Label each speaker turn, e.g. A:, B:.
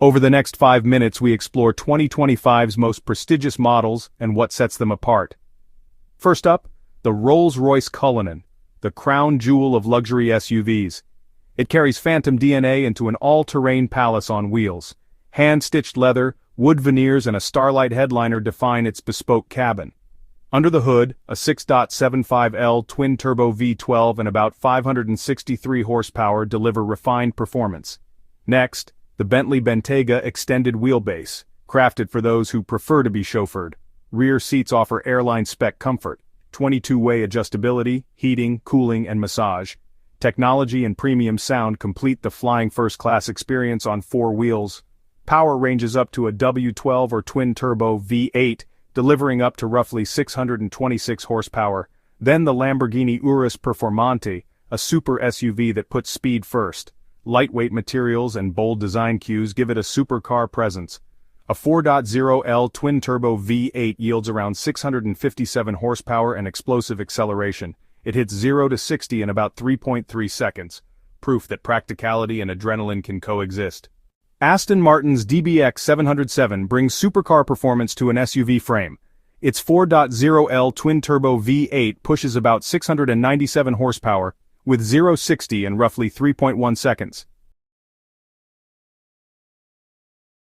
A: Over the next 5 minutes we explore 2025's most prestigious models and what sets them apart. First up, the Rolls-Royce Cullinan, the crown jewel of luxury SUVs. It carries phantom DNA into an all-terrain palace on wheels. Hand-stitched leather, wood veneers and a starlight headliner define its bespoke cabin. Under the hood, a 6.75L twin-turbo V12 and about 563 horsepower deliver refined performance. Next, the Bentley Bentayga extended wheelbase, crafted for those who prefer to be chauffeured. Rear seats offer airline-spec comfort, 22-way adjustability, heating, cooling and massage. Technology and premium sound complete the flying first-class experience on 4 wheels. Power ranges up to a W12 or twin-turbo V8, delivering up to roughly 626 horsepower. Then the Lamborghini Urus Performante, a super SUV that puts speed first. Lightweight materials and bold design cues give it a supercar presence. A 4.0L twin-turbo V8 yields around 657 horsepower and explosive acceleration. It hits 0 to 60 in about 3.3 seconds. Proof that practicality and adrenaline can coexist. Aston Martin's DBX 707 brings supercar performance to an SUV frame. Its 4.0L twin-turbo V8 pushes about 697 horsepower, with 0-60 in roughly 3.1 seconds.